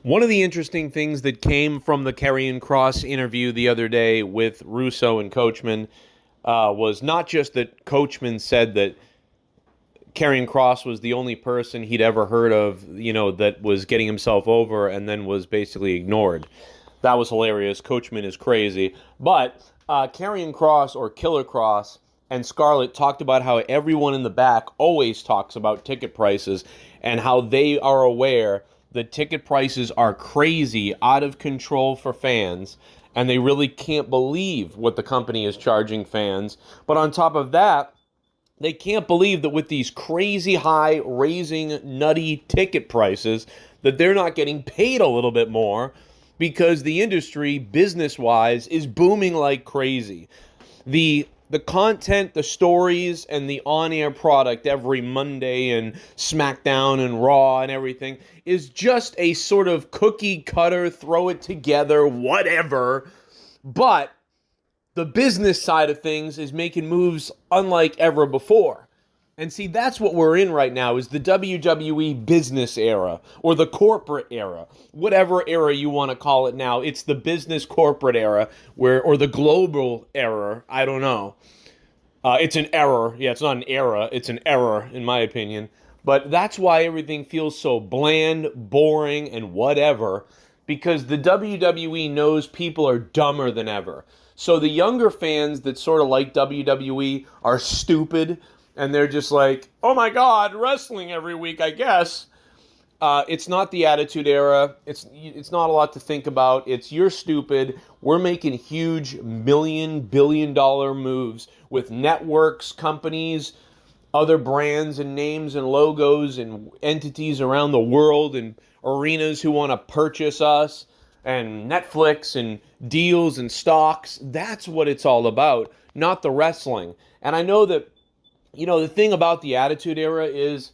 One of the interesting things that came from the Karrion Kross interview the other day with Russo and Coachman was not just that Coachman said that Karrion Kross was the only person he'd ever heard of, that was getting himself over and then was basically ignored. That was hilarious. Coachman is crazy. But Karrion Kross, or Killer Kross, and Scarlett talked about how everyone in the back always talks about ticket prices and how they are aware that ticket prices are crazy, out of control for fans, and they really can't believe what the company is charging fans. But on top of that, they can't believe that with these crazy high, raising, nutty ticket prices, that they're not getting paid a little bit more because the industry, business-wise, is booming like crazy. The content, the stories, and the on-air product every Monday and SmackDown and Raw and everything is just a sort of cookie cutter, throw it together, whatever. But the business side of things is making moves unlike ever before. And see, that's what we're in right now, is the WWE business era, or the corporate era, whatever era you want to call it now. It's the business corporate era, or the global era, I don't know. It's an error. Yeah, it's not an era, it's an error, in my opinion. But that's why everything feels so bland, boring, and whatever, because the WWE knows people are dumber than ever. So the younger fans that sort of like WWE are stupid, and they're just like, oh my God, wrestling every week, I guess. It's not the Attitude Era. It's not a lot to think about. It's you're stupid. We're making huge billion-dollar moves with networks, companies, other brands and names and logos and entities around the world and arenas who want to purchase us and Netflix and deals and stocks. That's what it's all about, not the wrestling. And I know that the thing about the Attitude Era is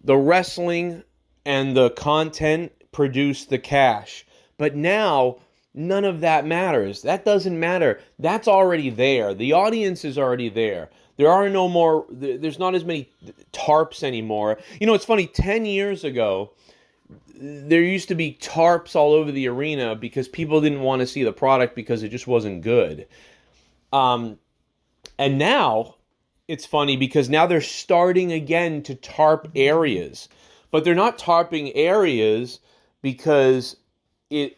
the wrestling and the content produce the cash. But now, none of that matters. That doesn't matter. That's already there. The audience is already there. There's not as many tarps anymore. It's funny, 10 years ago, there used to be tarps all over the arena because people didn't want to see the product because it just wasn't good. And now, it's funny because now they're starting again to tarp areas, but they're not tarping areas because they're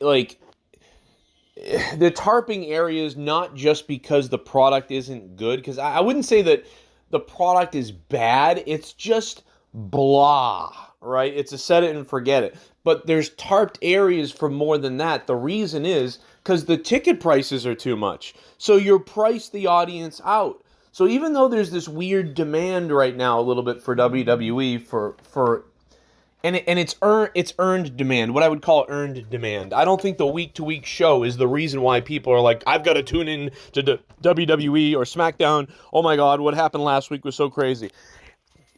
tarping areas not just because the product isn't good, because I wouldn't say that the product is bad, it's just blah, right? It's a set it and forget it. But there's tarped areas for more than that. The reason is because the ticket prices are too much. So you're price the audience out. So even though there's this weird demand right now a little bit for WWE and it's earned demand, what I would call earned demand. I don't think the week-to-week show is the reason why people are like, I've got to tune in to WWE or SmackDown. Oh my God, what happened last week was so crazy.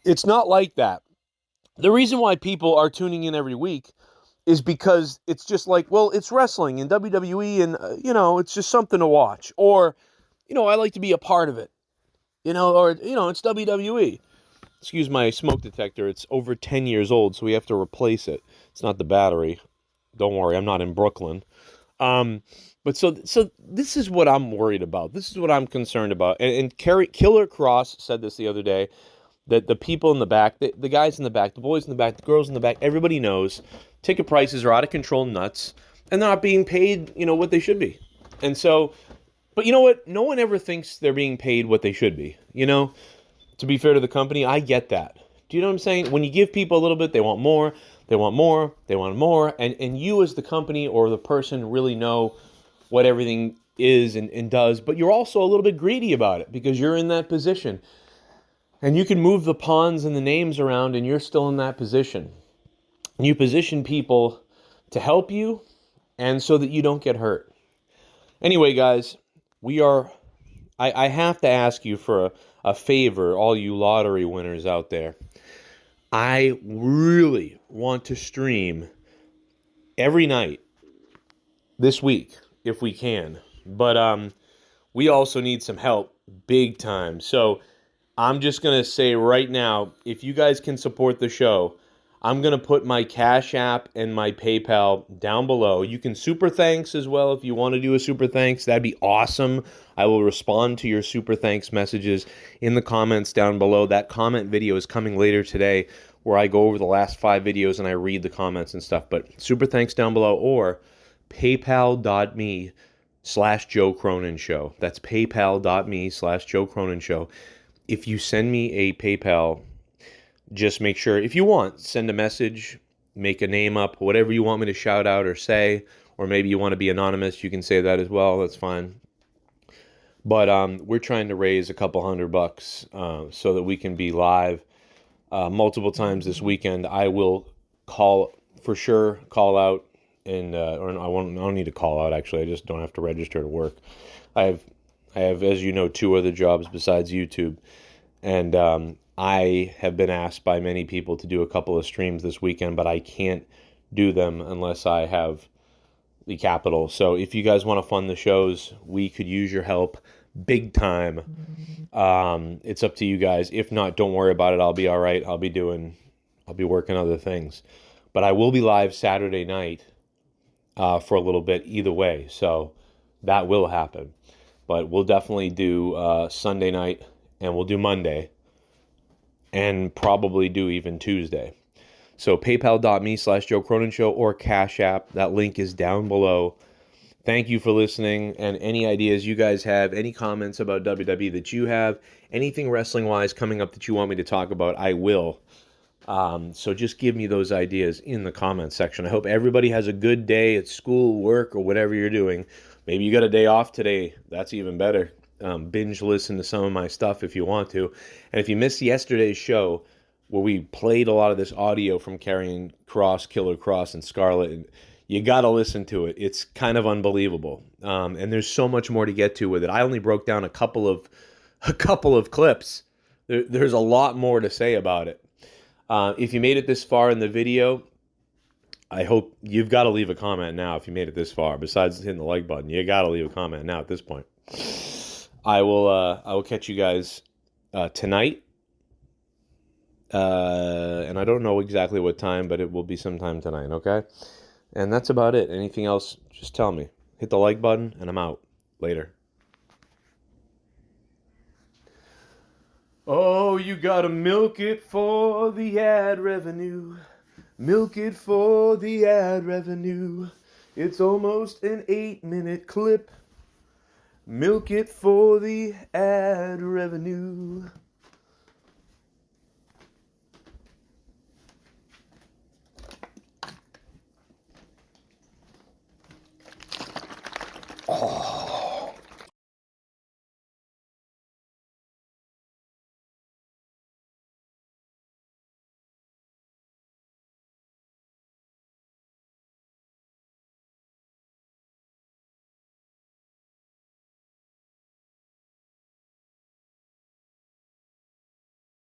It's not like that. The reason why people are tuning in every week is because it's just like, well, it's wrestling and WWE and, it's just something to watch. Or, I like to be a part of it. It's WWE. Excuse my smoke detector. It's over 10 years old, so we have to replace it. It's not the battery. Don't worry, I'm not in Brooklyn. But so this is what I'm worried about. This is what I'm concerned about. And Killer Kross said this the other day, that the people in the back, the guys in the back, the boys in the back, the girls in the back, everybody knows ticket prices are out of control nuts, and they're not being paid, what they should be. And so... But you know what? No one ever thinks they're being paid what they should be. To be fair to the company, I get that. Do you know what I'm saying? When you give people a little bit, they want more, they want more, they want more. And you as the company or the person really know what everything is and does. But you're also a little bit greedy about it because you're in that position. And you can move the pawns and the names around and you're still in that position. And you position people to help you and so that you don't get hurt. Anyway, guys. I have to ask you for a favor, all you lottery winners out there. I really want to stream every night this week, if we can. But we also need some help, big time. So I'm just going to say right now, if you guys can support the show, I'm going to put my Cash App and my PayPal down below. You can super thanks as well if you want to do a super thanks. That'd be awesome. I will respond to your super thanks messages in the comments down below. That comment video is coming later today where I go over the last 5 videos and I read the comments and stuff. But super thanks down below or paypal.me/Joe Cronin Show. That's paypal.me/Joe Cronin Show. If you send me a PayPal, just make sure, if you want, send a message, make a name up, whatever you want me to shout out or say, or maybe you want to be anonymous, you can say that as well. That's fine. But we're trying to raise a couple $100 so that we can be live multiple times this weekend. I will call out, and or I don't need to call out actually. I just don't have to register to work. I have, as you know, 2 other jobs besides YouTube, and I have been asked by many people to do a couple of streams this weekend, but I can't do them unless I have the capital. So if you guys want to fund the shows, we could use your help big time. It's up to you guys. If not, don't worry about it. I'll be all right. I'll be working other things. But I will be live Saturday night for a little bit either way. So that will happen. But we'll definitely do Sunday night, and we'll do Monday, and probably do even Tuesday. So paypal.me/Joe Cronin Show or Cash App. That link is down below. Thank you for listening, and any ideas you guys have, any comments about WWE that you have, anything wrestling-wise coming up that you want me to talk about, I will. So just give me those ideas in the comments section. I hope everybody has a good day at school, work, or whatever you're doing. Maybe you got a day off today. That's even better. Binge listen to some of my stuff if you want to. And if you missed yesterday's show where we played a lot of this audio from Karrion Kross, Killer Kross, and Scarlett, you got to listen to it. It's kind of unbelievable. And there's so much more to get to with it. I only broke down a couple of clips. There's a lot more to say about it. If you made it this far in the video, I hope you've got to leave a comment now if you made it this far. Besides hitting the like button, you got to leave a comment now at this point. I will catch you guys tonight, and I don't know exactly what time, but it will be sometime tonight, okay? And that's about it. Anything else, just tell me. Hit the like button, and I'm out. Later. Oh, you gotta milk it for the ad revenue. Milk it for the ad revenue. It's almost an 8-minute clip. Milk it for the ad revenue.